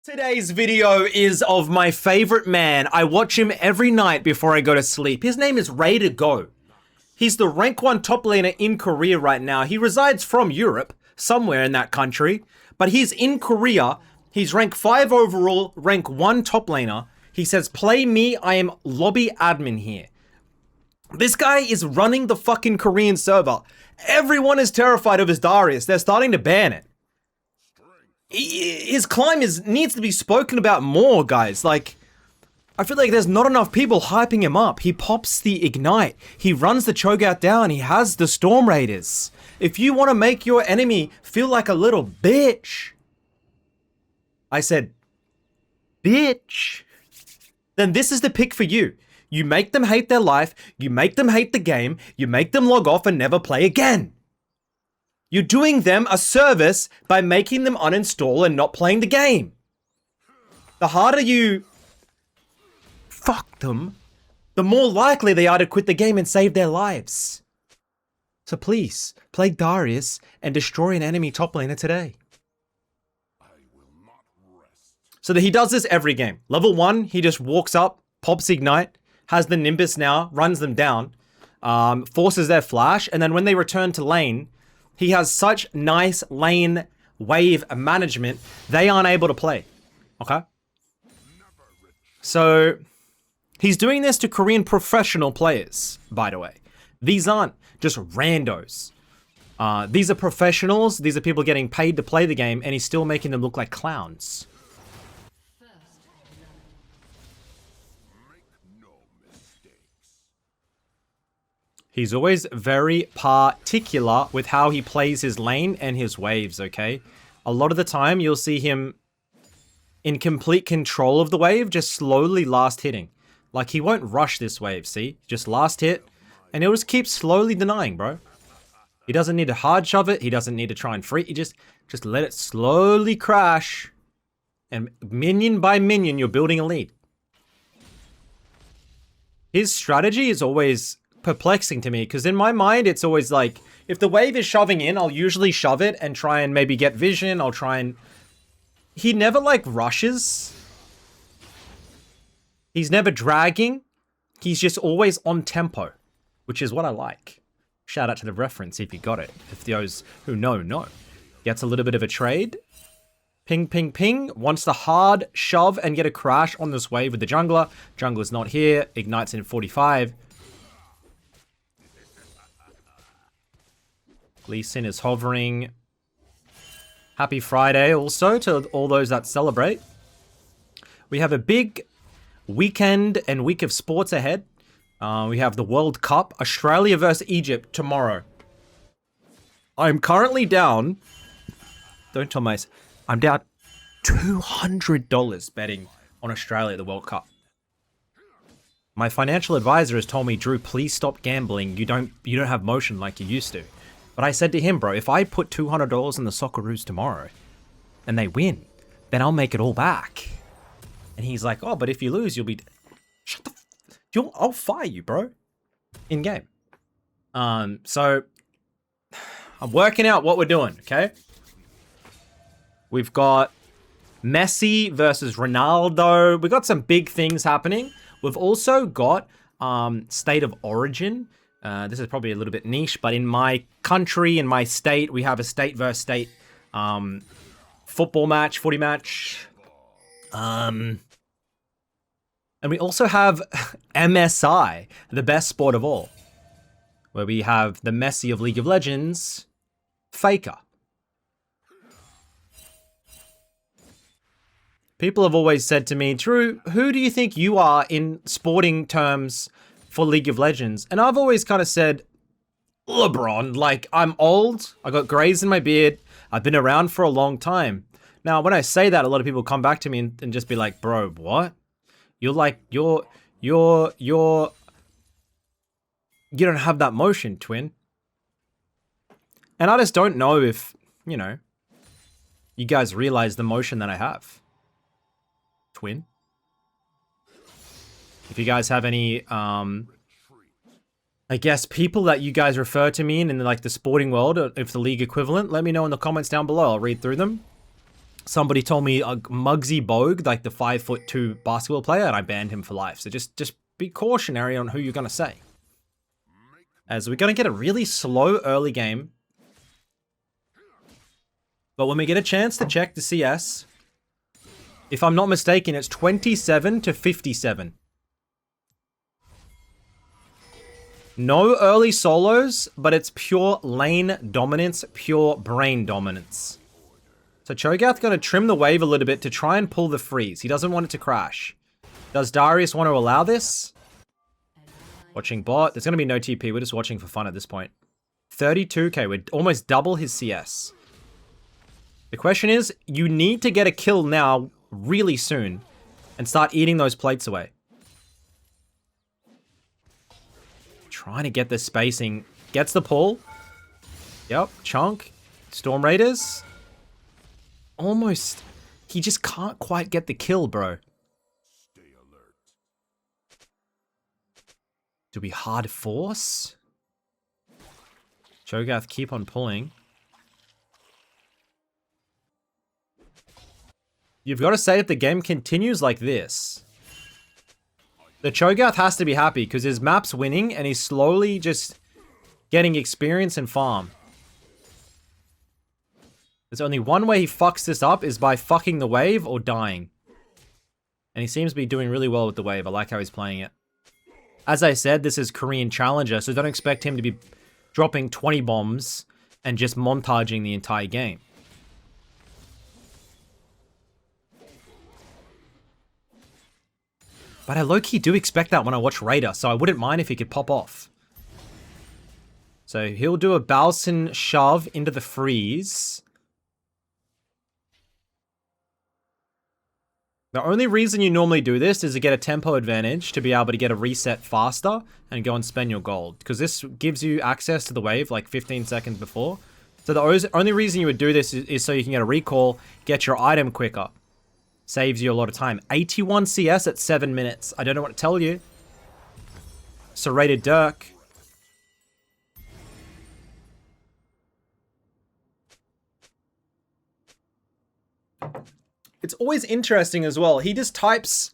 Today's video is of my favorite man. I watch him every night before I go to sleep. His name is Ray to Go. He's the rank 1 top laner in Korea right now. He resides from Europe, somewhere in that country, but he's in Korea. He's rank 5 overall, rank 1 top laner. He says, play me, I am lobby admin here. This guy is running the fucking Korean server. Everyone is terrified of his Darius. They're starting to ban it. His climb needs to be spoken about more, guys. Like, I feel like there's not enough people hyping him up. He pops the Ignite. He runs the Cho'Gath down. He has the Storm Raiders. If you want to make your enemy feel like a little bitch, I said, bitch, then this is the pick for you. You make them hate their life. You make them hate the game. You make them log off and never play again. You're doing them a service by making them uninstall and not playing the game. The harder you fuck them, the more likely they are to quit the game and save their lives. So please, play Darius and destroy an enemy top laner today. So that he does this every game. Level 1, he just walks up, pops Ignite, has the Nimbus now, runs them down, forces their flash, and then when they return to lane, he has such nice lane wave management, they aren't able to play. Okay? So, he's doing this to Korean professional players, by the way. These aren't just randos. These are professionals, these are people getting paid to play the game, and he's still making them look like clowns. He's always very particular with how he plays his lane and his waves, okay? A lot of the time, you'll see him in complete control of the wave, just slowly last hitting. Like, he won't rush this wave, see? Just last hit, and he'll just keep slowly denying, bro. He doesn't need to hard shove it. He doesn't need to try and free. He just let it slowly crash. And minion by minion, you're building a lead. His strategy is always perplexing to me, because in my mind it's always like, if the wave is shoving in, I'll usually shove it and try and maybe get vision. I'll try and he never like rushes. He's never dragging. He's just always on tempo, which is what I like. Shout out to the reference if you got it. If those who know. Gets a little bit of a trade. Ping, ping, ping. Wants to hard shove and get a crash on this wave with the jungler. Jungler's not here. Ignites in 45. Lee Sin is hovering. Happy Friday also to all those that celebrate. We have a big weekend and week of sports ahead. We have the World Cup, Australia versus Egypt tomorrow. I'm currently down, don't tell my, I'm down $200 betting on Australia at the World Cup. My financial advisor has told me, Drew, please stop gambling. You don't have motion like you used to. But I said to him, bro, if I put $200 in the Socceroos tomorrow and they win, then I'll make it all back. And he's like, oh, but if you lose, you'll be... Shut the... I'll fire you, bro. In game. So, I'm working out what we're doing, okay? We've got Messi versus Ronaldo. We've got some big things happening. We've also got State of Origin. This is probably a little bit niche, but in my country, in my state, we have a state versus state football match, footy match. And we also have MSI, the best sport of all, where we have the Messi of League of Legends, Faker. People have always said to me, Drew, who do you think you are in sporting terms for League of Legends? And I've always kind of said, LeBron. Like, I'm old, I got grays in my beard, I've been around for a long time. Now, when I say that, a lot of people come back to me and just be like, bro, what? You're like, you don't have that motion, twin. And I just don't know if, you know, you guys realize the motion that I have. Twin. If you guys have any, I guess, people that you guys refer to me in like the sporting world, if the league equivalent, let me know in the comments down below. I'll read through them. somebody told me a Muggsy Bogue, like the 5'2" basketball player, and I banned him for life. So just be cautionary on who you're gonna say. As we're gonna get a really slow early game. But when we get a chance to check the CS, if I'm not mistaken, it's 27 to 57. No early solos, but it's pure lane dominance, pure brain dominance. So Cho'Gath going to trim the wave a little bit to try and pull the freeze. He doesn't want it to crash. Does Darius want to allow this? Watching bot. There's going to be no TP. We're just watching for fun at this point. 32k. We're almost double his CS. The question is, you need to get a kill now really soon and start eating those plates away. Trying to get the spacing. Gets the pull. Yep, chunk. Storm Raiders. Almost. He just can't quite get the kill, bro. Stay alert. Do we hard force? Cho'Gath keep on pulling. You've got to say if the game continues like this, the Cho'Gath has to be happy because his map's winning and he's slowly just getting experience and farm. There's only one way he fucks this up is by fucking the wave or dying. And he seems to be doing really well with the wave. I like how he's playing it. As I said, this is Korean Challenger, so don't expect him to be dropping 20 bombs and just montaging the entire game. But I low-key do expect that when I watch Raider, so I wouldn't mind if he could pop off. So he'll do a Balsan shove into the freeze. The only reason you normally do this is to get a tempo advantage, to be able to get a reset faster and go and spend your gold. Because this gives you access to the wave like 15 seconds before. So the only reason you would do this is so you can get a recall, get your item quicker. Saves you a lot of time. 81 CS at 7 minutes. I don't know what to tell you. Serrated Dirk. It's always interesting as well. He just types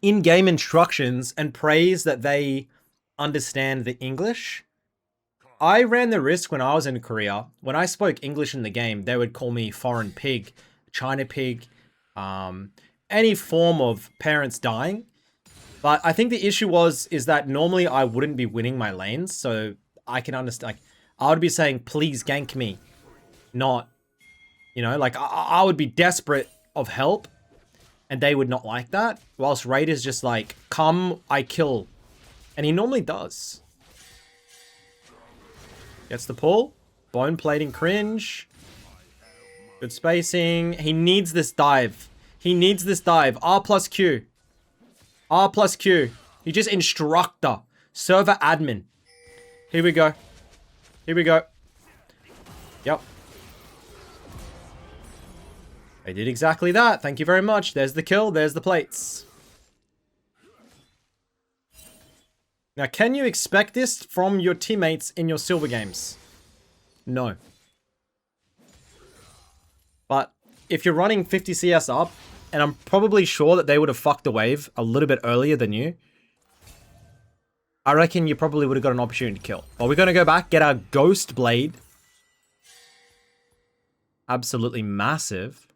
in-game instructions and prays that they understand the English. I ran the risk when I was in Korea. When I spoke English in the game, they would call me foreign pig, China pig, any form of parents dying. But I think the issue is that normally I wouldn't be winning my lanes, so I can understand. Like, I would be saying, please gank me. Not, you know, like I would be desperate of help, and they would not like that. Whilst Raider's just like, come, I kill. And he normally does. Gets the pull. Bone plating cringe. Good spacing. He needs this dive. He needs this dive. R plus Q. R plus Q. He just instructor. Server admin. Here we go. Here we go. Yep. I did exactly that. Thank you very much. There's the kill. There's the plates. Now, can you expect this from your teammates in your silver games? No. But if you're running 50 CS up, and I'm probably sure that they would have fucked the wave a little bit earlier than you, I reckon you probably would have got an opportunity to kill. But we're going to go back, get our Ghost Blade. Absolutely massive.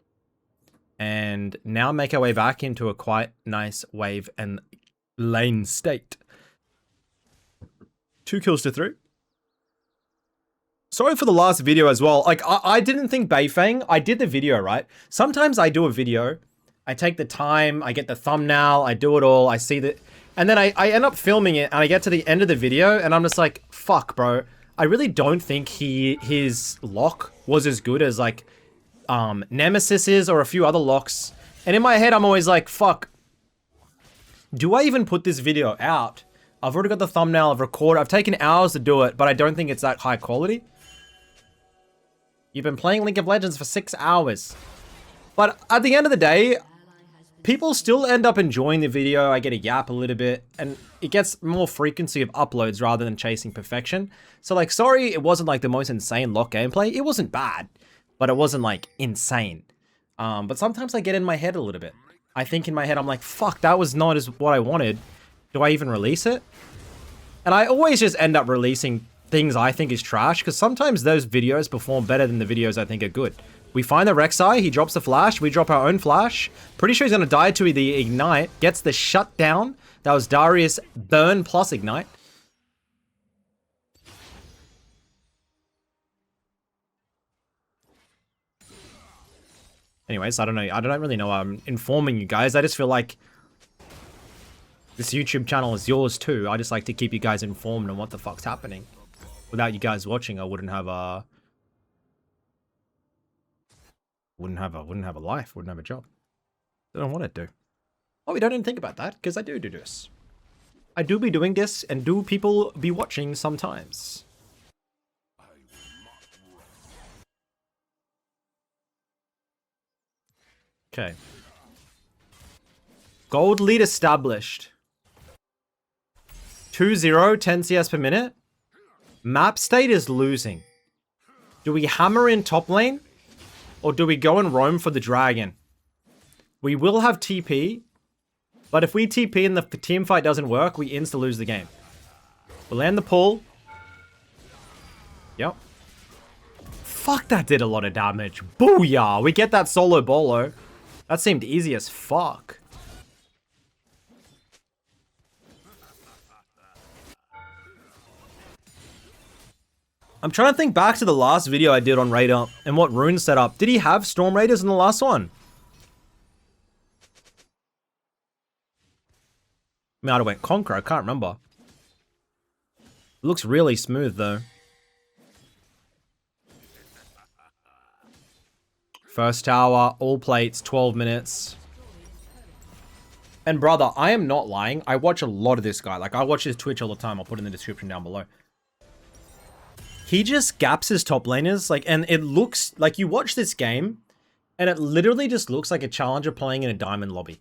And now make our way back into a quite nice wave and lane state. 2 kills to 3. Sorry for the last video as well. Like, I didn't think Beifang. I did the video, right? Sometimes I do a video. I take the time. I get the thumbnail. I do it all. I see that. And then I end up filming it. And I get to the end of the video. And I'm just like, fuck, bro. I really don't think his lock was as good as, like, Nemesis's or a few other locks. And in my head, I'm always like, fuck. Do I even put this video out? I've already got the thumbnail. I've recorded. I've taken hours to do it. But I don't think it's that high quality. You've been playing League of Legends for 6 hours. But at the end of the day, people still end up enjoying the video. I get a yap a little bit. And it gets more frequency of uploads rather than chasing perfection. So, like, sorry it wasn't, like, the most insane lock gameplay. It wasn't bad. But it wasn't, like, insane. But sometimes I get in my head a little bit. I think in my head, I'm like, fuck, that was not as what I wanted. Do I even release it? And I always just end up releasing things I think is trash, because sometimes those videos perform better than the videos I think are good. We find the Rek'Sai, he drops the flash, we drop our own flash. Pretty sure he's gonna die to the Ignite, gets the shutdown. That was Darius burn plus Ignite. Anyways, I don't know. I don't really know why I'm informing you guys. I just feel like this YouTube channel is yours too. I just like to keep you guys informed on what the fuck's happening. Without you guys watching, I wouldn't have a life, wouldn't have a job. I don't want to do. Oh, we don't even think about that, because I do this. I do be doing this, and do people be watching sometimes? Okay. Gold lead established. 2-0, 10 CS per minute. Map state is losing. Do we hammer in top lane? Or do we go and roam for the dragon? We will have TP. But if we TP and the team fight doesn't work, we insta lose the game. We'll land the pull. Yep. Fuck, that did a lot of damage. Booyah! We get that solo bolo. That seemed easy as fuck. I'm trying to think back to the last video I did on Raider and what Rune set up. Did he have Storm Raiders in the last one? I might have went Conqueror, I can't remember. It looks really smooth though. First tower, all plates, 12 minutes. And brother, I am not lying. I watch a lot of this guy. Like, I watch his Twitch all the time. I'll put it in the description down below. He just gaps his top laners, like, and it looks like you watch this game and it literally just looks like a challenger playing in a diamond lobby.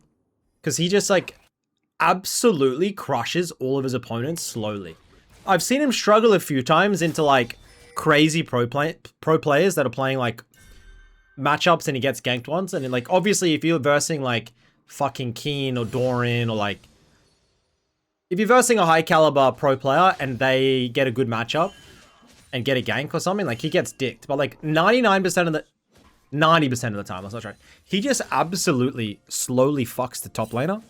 Because he just, like, absolutely crushes all of his opponents slowly. I've seen him struggle a few times into, like, crazy pro players that are playing, like, matchups and he gets ganked once. And, like, obviously, if you're versing, like, fucking Keen or Doran or, like, if you're versing a high caliber pro player and they get a good matchup and get a gank or something, like, he gets dicked. But, like, 90% of the time, that's not right. He just absolutely slowly fucks the top laner.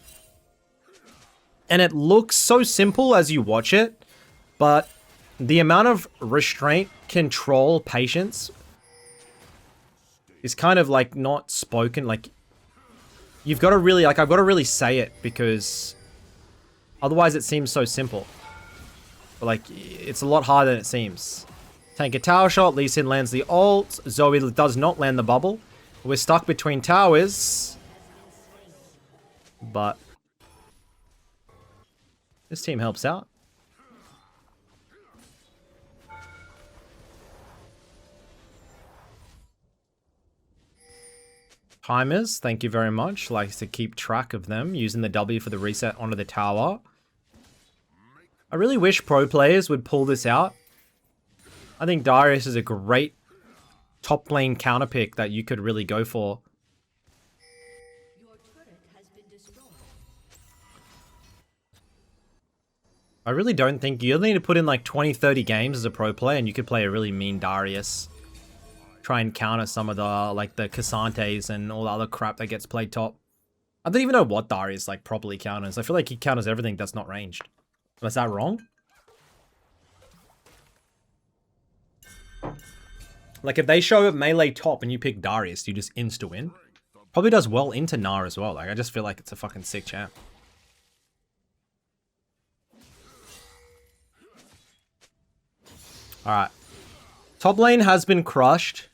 And it looks so simple as you watch it, but the amount of restraint, control, patience is kind of, like, not spoken. Like, you've got to really, like, I've got to really say it, because otherwise it seems so simple. But, like, it's a lot harder than it seems. Tank a tower shot, Lee Sin lands the ult, Zoe does not land the bubble. We're stuck between towers. But this team helps out. Timers, thank you very much. Likes to keep track of them, using the W for the reset onto the tower. I really wish pro players would pull this out. I think Darius is a great top lane counter pick that you could really go for. I really don't think you only need to put in like 20-30 games as a pro player and you could play a really mean Darius. Try and counter some of the, like, the Cassantes and all the other crap that gets played top. I don't even know what Darius, like, properly counters. I feel like he counters everything that's not ranged. Was that wrong? Like, if they show a melee top and you pick Darius, you just insta-win. Probably does well into Gnar as well. Like, I just feel like it's a fucking sick champ. Alright. Top lane has been crushed.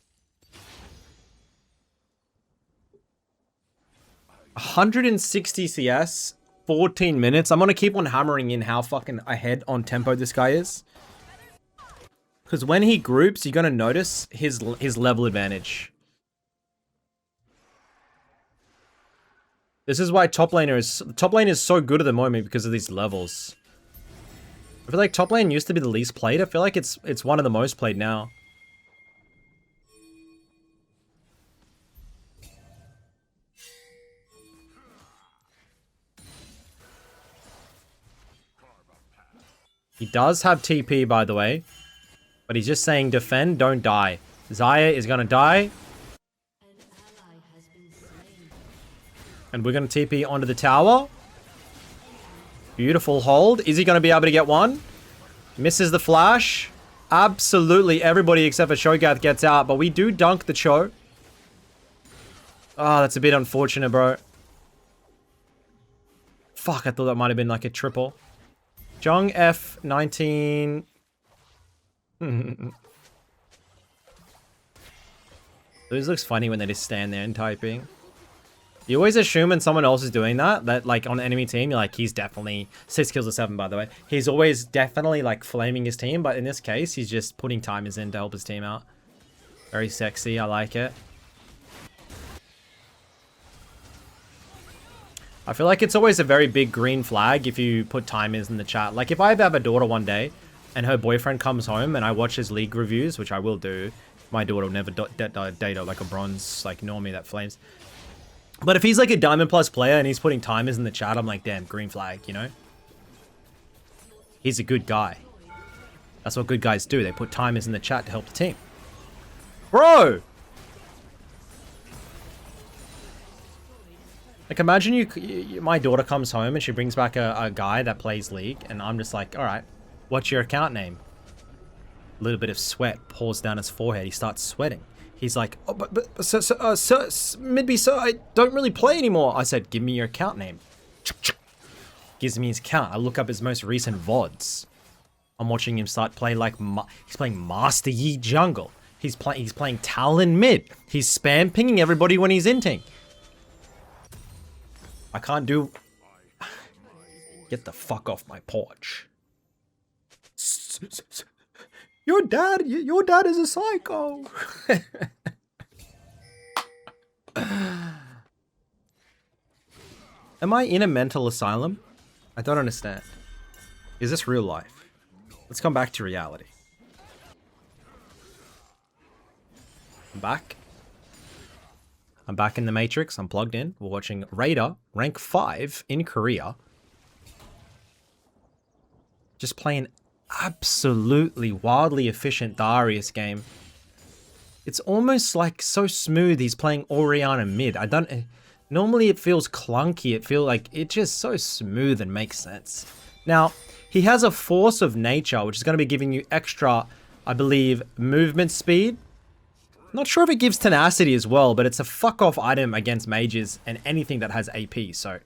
160 CS, 14 minutes. I'm going to keep on hammering in how fucking ahead on tempo this guy is. Because when he groups, you're going to notice his level advantage. This is why top lane is so good at the moment, because of these levels. I feel like top lane used to be the least played. I feel like it's one of the most played now. He does have TP, by the way. But he's just saying defend, don't die. Xayah is going to die. And we're going to TP onto the tower. Beautiful hold. Is he going to be able to get one? Misses the flash. Absolutely everybody except for Shogath gets out. But we do dunk the Cho. Oh, that's a bit unfortunate, bro. Fuck, I thought that might have been like a triple. Jung F19. Those looks funny when they just stand there and typing. You always assume when someone else is doing that like on the enemy team, you're like, he's definitely 6 kills or 7, by the way. He's always definitely like flaming his team, but in this case, he's just putting timers in to help his team out. Very sexy, I like it. I feel like it's always a very big green flag if you put timers in the chat. Like if I have a daughter one day and her boyfriend comes home and I watch his league reviews, which I will do. My daughter will never date like a bronze, like normally that flames. But if he's like a Diamond Plus player and he's putting timers in the chat, I'm like, damn, green flag, you know? He's a good guy. That's what good guys do. They put timers in the chat to help the team. Bro! Like, imagine my daughter comes home and she brings back a guy that plays League, and I'm just like, alright, what's your account name? A little bit of sweat pours down his forehead. He starts sweating. He's like, oh, but sir, Midbeast, sir, I don't really play anymore. I said, give me your account name. Gives me his account. I look up his most recent VODs. I'm watching him start play like, he's playing Master Yi jungle. He's playing Talon mid. He's spam pinging everybody when he's inting. I can't do... Get the fuck off my porch. Your dad is a psycho. Am I in a mental asylum? I don't understand. Is this real life? Let's come back to reality. I'm back. I'm back in the Matrix. I'm plugged in. We're watching Raider, rank 5 in Korea. Just playing absolutely wildly efficient Darius game. It's almost like so smooth. He's playing Orianna mid. Normally it feels clunky. It feels like it's just so smooth and makes sense. Now, he has a force of nature, which is going to be giving you extra, I believe, movement speed. Not sure if it gives tenacity as well, but it's a fuck off item against mages and anything that has AP, so.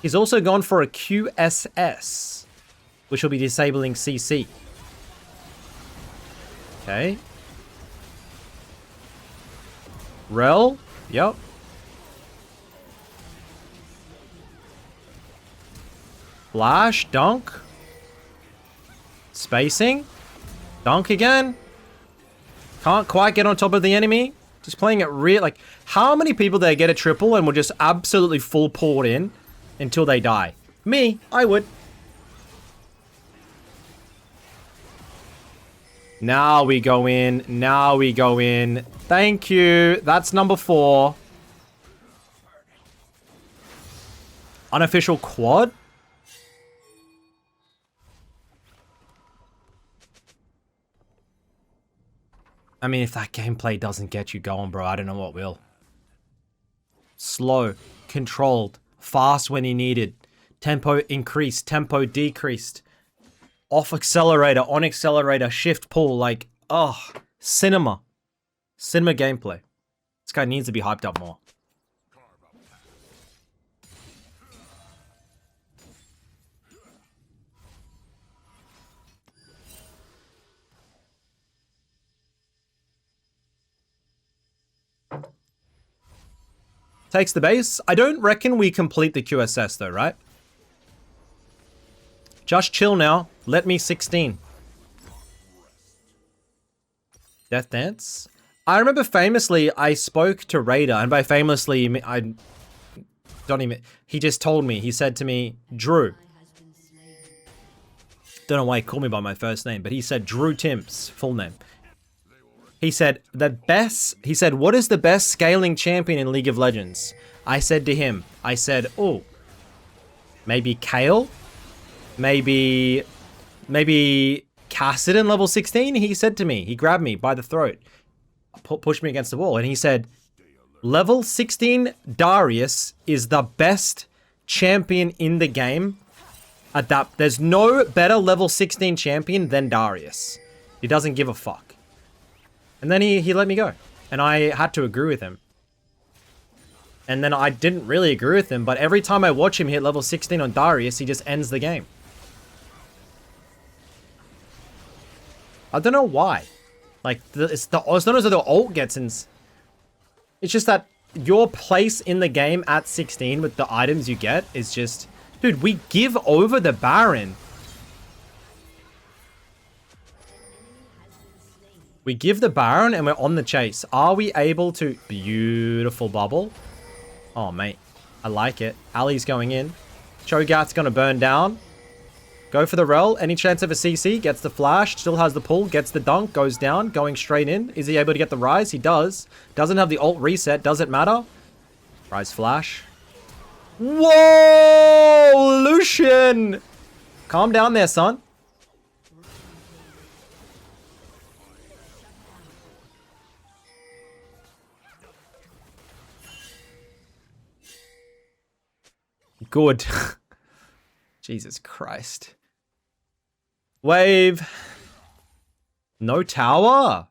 He's also gone for a QSS, which will be disabling CC. Okay. Rel, yep. Flash, dunk. Spacing. Dunk again. Can't quite get on top of the enemy. Just playing it real. Like, how many people they get a triple and will just absolutely full pour in until they die? Me, I would. Now we go in. Now we go in. Thank you. That's number 4. Unofficial quad. I mean, if that gameplay doesn't get you going, bro, I don't know what will. Slow, controlled, fast when he needed. Tempo increased, tempo decreased. Off accelerator, on accelerator, shift pull, like, oh, cinema. Cinema gameplay. This guy needs to be hyped up more. Takes the base. I don't reckon we complete the QSS though, right? Just chill now. Let me 16. Death Dance. I remember famously I spoke to Raider, and by famously I don't even, he just told me, he said to me, Drew. Don't know why he called me by my first name, but he said Drew Timps, full name. He said, what is the best scaling champion in League of Legends? I said to him, oh, maybe Kayle? maybe Kassadin level 16, he said to me, he grabbed me by the throat, pushed me against the wall, and he said, level 16 Darius is the best champion in the game. There's no better level 16 champion than Darius. He doesn't give a fuck. And then he let me go. And I had to agree with him. And then I didn't really agree with him, but every time I watch him hit level 16 on Darius, he just ends the game. I don't know why. Like, it's not as though the ult gets in. It's just that your place in the game at 16 with the items you get is just... Dude, we give over the Baron. We give the Baron and we're on the chase. Are we able to... Beautiful bubble. Oh, mate. I like it. Ali's going in. Cho'Gath's going to burn down. Go for the rel. Any chance of a CC. Gets the flash. Still has the pull. Gets the dunk. Goes down. Going straight in. Is he able to get the rise? He does. Doesn't have the ult reset. Does it matter? Rise flash. Whoa! Lucian! Calm down there, son. Good. Jesus Christ. Wave. No tower?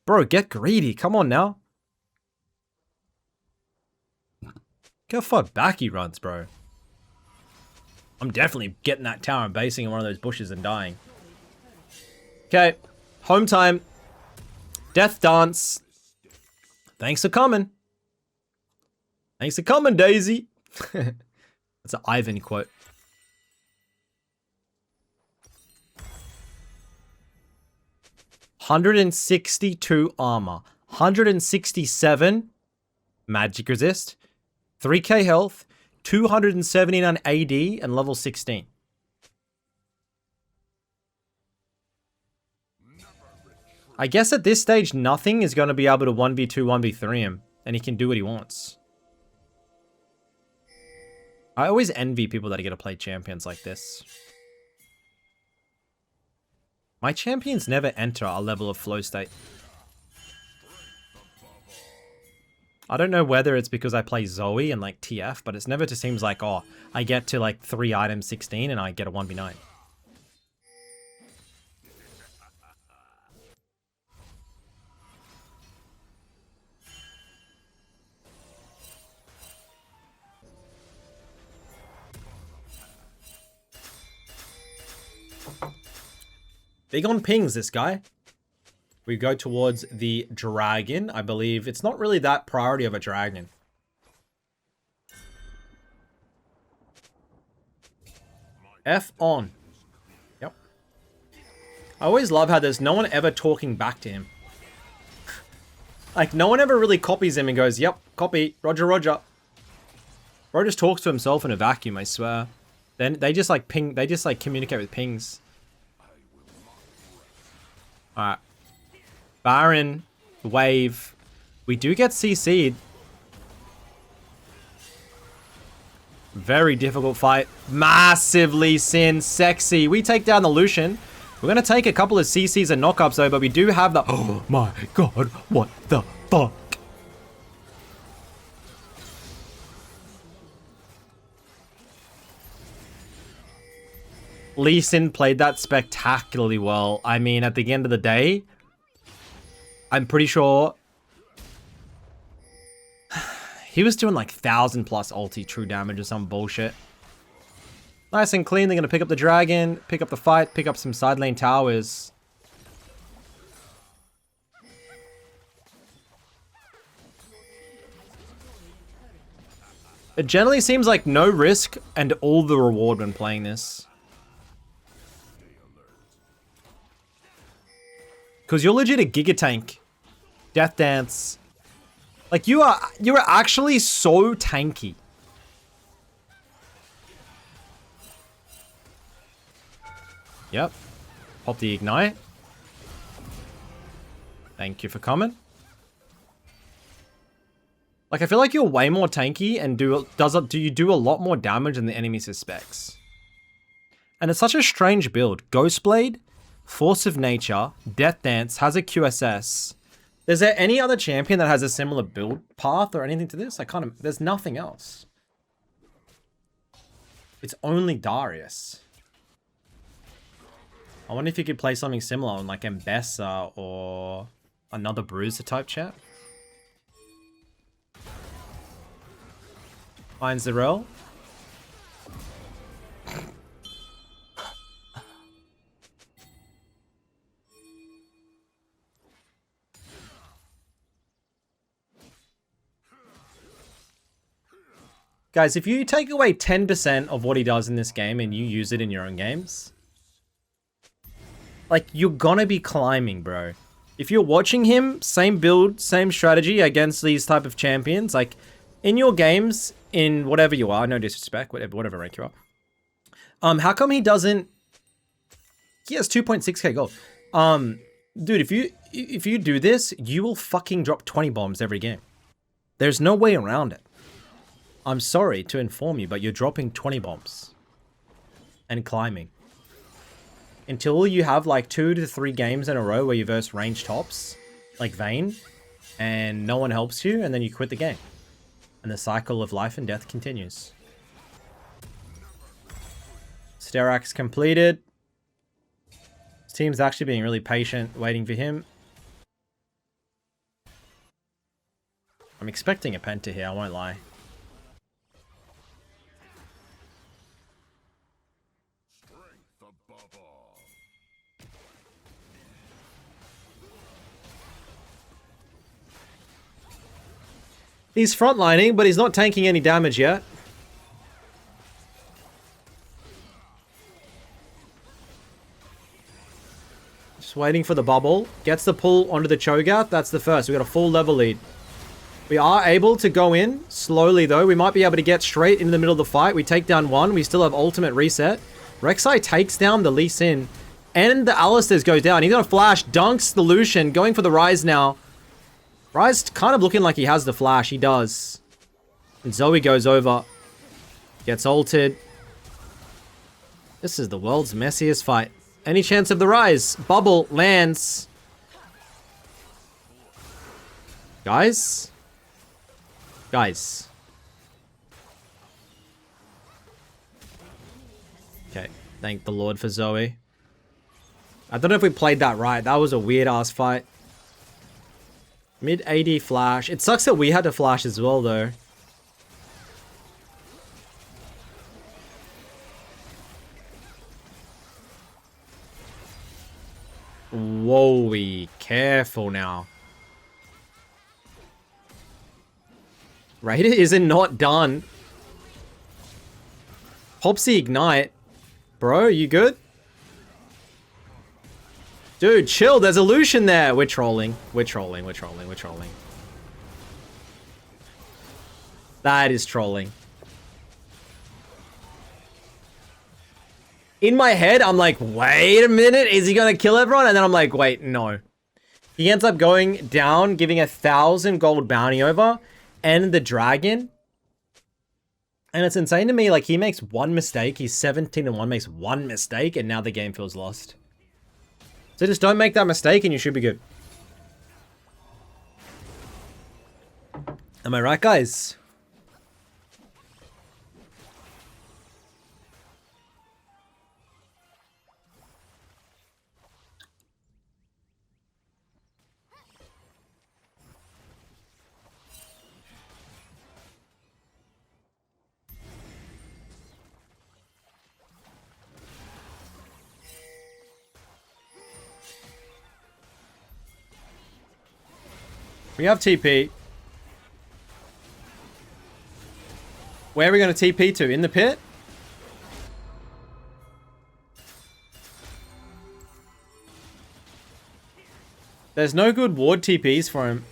Bro, get greedy. Come on now. Look how far back he runs, bro. I'm definitely getting that tower and basing in one of those bushes and dying. Okay. Home time. Death dance. Thanks for coming. Thanks for coming, Daisy. That's an Ivan quote. $162 armor. 167 magic resist. 3k health. 279 AD and level 16. I guess at this stage, nothing is going to be able to 1v2, 1v3 him. And he can do what he wants. I always envy people that get to play champions like this. My champions never enter a level of flow state. I don't know whether it's because I play Zoe and like TF, but it's never just seems like, oh, I get to like 3 items 16 and I get a 1v9. Big on pings, this guy. We go towards the dragon. I believe it's not really that priority of a dragon. F on. Yep. I always love how there's no one ever talking back to him. Like, no one ever really copies him and goes, yep, copy, roger, roger. Bro just talks to himself in a vacuum, I swear. Then they just like ping, they just like communicate with pings. Alright. Baron, wave. We do get CC'd. Very difficult fight. Massively sin. Sexy. We take down the Lucian. We're going to take a couple of CCs and knockups though, but we do have the... Oh my god, what the fuck? Lee Sin played that spectacularly well. I mean, at the end of the day, I'm pretty sure he was doing like 1,000 plus ulti true damage or some bullshit. Nice and clean. They're going to pick up the dragon, pick up the fight, pick up some side lane towers. It generally seems like no risk and all the reward when playing this. Because you're legit a Giga Tank. Death Dance. Like, you're actually so tanky. Yep. Pop the Ignite. Thank you for coming. Like, I feel like you're way more tanky and do you do a lot more damage than the enemy suspects. And it's such a strange build. Ghostblade, Force of Nature, Death Dance, has a QSS. Is there any other champion that has a similar build path or anything to this? There's nothing else. It's only Darius. I wonder if you could play something similar on like Mbessa or another Bruiser type chat. Finds the rel. Guys, if you take away 10% of what he does in this game and you use it in your own games, like, you're gonna be climbing, bro. If you're watching him, same build, same strategy against these type of champions, like, in your games, in whatever you are, no disrespect, whatever rank you are, how come he doesn't... He has 2.6k gold. Dude, if you do this, you will fucking drop 20 bombs every game. There's no way around it. I'm sorry to inform you, but you're dropping 20 bombs. And climbing. Until you have like 2 to 3 games in a row where you verse range tops, like Vayne, and no one helps you, and then you quit the game. And the cycle of life and death continues. Sterak's completed. His team's actually being really patient, waiting for him. I'm expecting a Penta here, I won't lie. He's frontlining, but he's not tanking any damage yet. Just waiting for the bubble. Gets the pull onto the Cho'Gath. That's the first. We got a full level lead. We are able to go in slowly, though. We might be able to get straight into the middle of the fight. We take down one. We still have ultimate reset. Rek'Sai takes down the Lee Sin. And the Alistairs goes down. He's going to flash. Dunks the Lucian. Going for the Rise now. Rise kind of looking like he has the flash. He does. And Zoe goes over. Gets ulted. This is the world's messiest fight. Any chance of the Rise? Bubble lands. Guys? Guys. Okay. Thank the Lord for Zoe. I don't know if we played that right. That was a weird-ass fight. Mid AD flash. It sucks that we had to flash as well, though. Whoa, careful now. Raider isn't not done. Popsy Ignite. Bro, you good? Dude, chill. There's a Lucian there. We're trolling. We're trolling. We're trolling. We're trolling. That is trolling. In my head, I'm like, wait a minute. Is he going to kill everyone? And then I'm like, wait, no. He ends up going down, giving 1,000 gold bounty over, and the dragon. And it's insane to me. Like, he makes one mistake. He's 17-1, makes one mistake, and now the game feels lost. So just don't make that mistake and you should be good. Am I right, guys? We have TP. Where are we going to TP to? In the pit? There's no good ward TPs for him.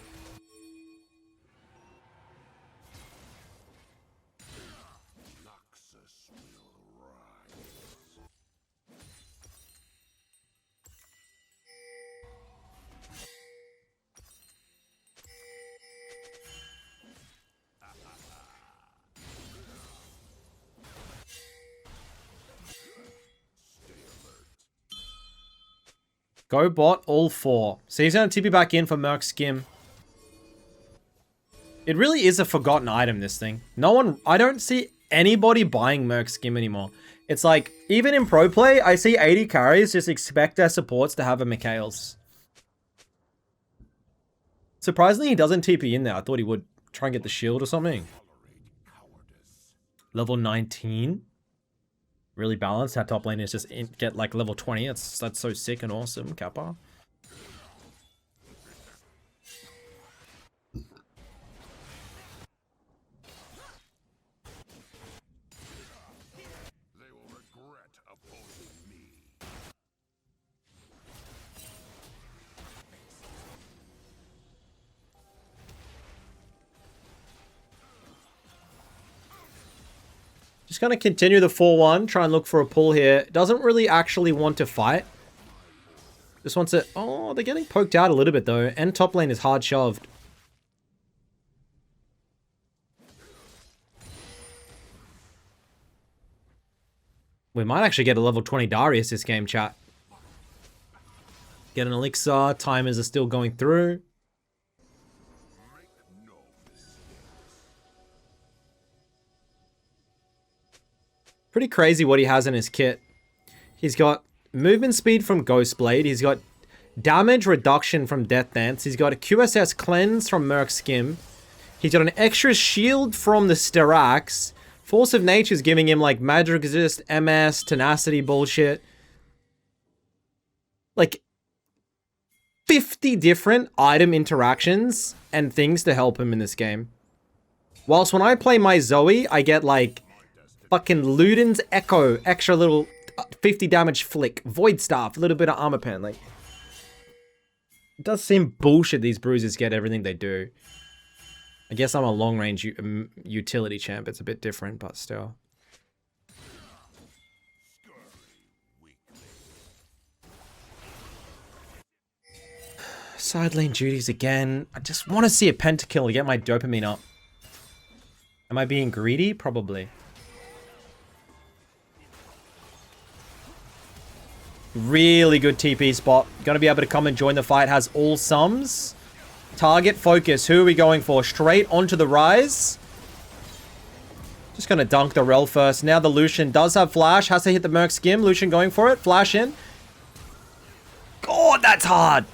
Go bot all 4. So he's going to TP back in for Merc Skim. It really is a forgotten item, this thing. No one... I don't see anybody buying Merc Skim anymore. It's like, even in pro play, I see 80 carries just expect their supports to have a Mikhail's. Surprisingly, he doesn't TP in there. I thought he would try and get the shield or something. Level 19. Really balanced. Our top lane is just get like level 20. That's so sick and awesome, Kappa. Just going to continue the 4-1. Try and look for a pull here. Doesn't really actually want to fight. Just wants to... Oh, they're getting poked out a little bit, though. And top lane is hard shoved. We might actually get a level 20 Darius this game, chat. Get an elixir. Timers are still going through. Pretty crazy what he has in his kit. He's got movement speed from Ghostblade. He's got damage reduction from Death Dance. He's got a QSS cleanse from Merc Skim. He's got an extra shield from the Styrax. Force of Nature is giving him like magic resist, MS, tenacity bullshit. Like 50 different item interactions and things to help him in this game. Whilst when I play my Zoe, I get like fucking Luden's Echo, extra little 50 damage flick, Void Staff, a little bit of Armor Pen. Like, it does seem bullshit these bruisers get everything they do. I guess I'm a long range utility champ. It's a bit different, but still. Side lane duties again. I just want to see a pentakill to get my dopamine up. Am I being greedy? Probably. Really good TP spot. Gonna be able to come and join the fight. Has all sums. Target focus. Who are we going for? Straight onto the Rise. Just gonna dunk the Rel first. Now the Lucian does have flash. Has to hit the Merc Skim. Lucian going for it. Flash in. God, that's hard.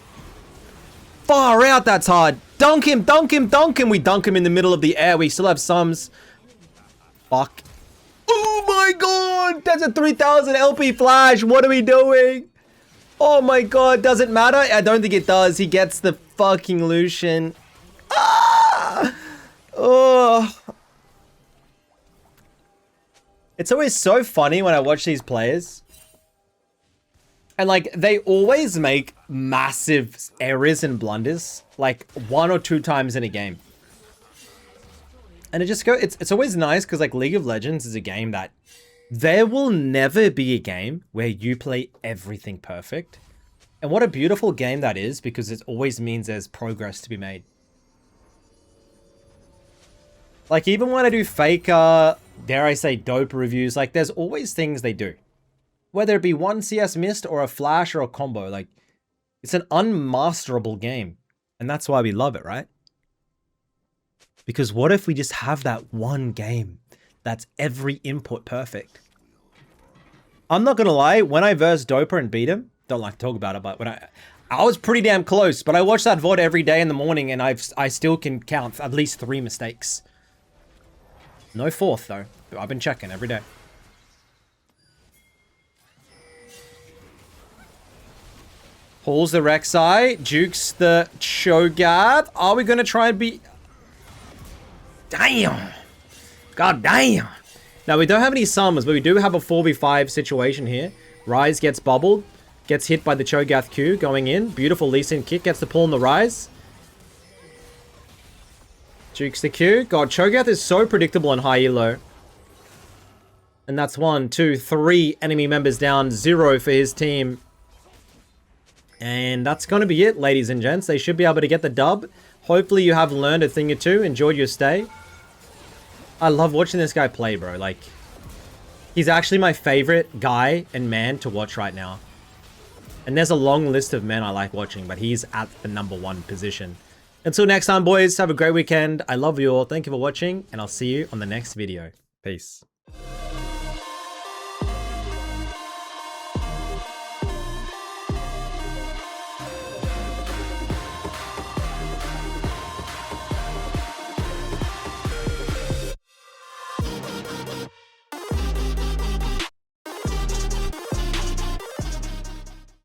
Far out, that's hard. Dunk him, dunk him, dunk him. We dunk him in the middle of the air. We still have sums. Fuck. Oh my god! That's a 3000 LP flash! What are we doing? Oh my god, does it matter? I don't think it does. He gets the fucking Lucian. Ah! Oh. It's always so funny when I watch these players. And like, they always make massive errors and blunders. Like, 1 or 2 times in a game. And it just it's always nice because like League of Legends is a game that there will never be a game where you play everything perfect. And what a beautiful game that is, because it always means there's progress to be made. Like even when I do fake, dare I say dope reviews, like there's always things they do. Whether it be one CS missed or a flash or a combo, like it's an unmasterable game. And that's why we love it, right? Because what if we just have that one game that's every input perfect? I'm not gonna lie, when I versed Doper and beat him, don't like to talk about it, but when I was pretty damn close, but I watch that VOD every day in the morning and I still can count at least 3 mistakes. No 4th though. I've been checking every day. Pulls the Rek'Sai, jukes the Cho'Gath. Are we gonna try and be... Damn! God damn! Now, we don't have any summons, but we do have a 4v5 situation here. Rise gets bubbled. Gets hit by the Cho'Gath Q going in. Beautiful Lee Sin kick. Gets the pull on the Rise. Jukes the Q. God, Cho'Gath is so predictable on high elo. And that's 1, 2, 3 enemy members down. 0 for his team. And that's going to be it, ladies and gents. They should be able to get the dub. Hopefully you have learned a thing or two. Enjoyed your stay. I love watching this guy play, bro. Like, he's actually my favorite guy and man to watch right now. And there's a long list of men I like watching, but he's at the #1 position. Until next time, boys, have a great weekend. I love you all. Thank you for watching, and I'll see you on the next video. Peace.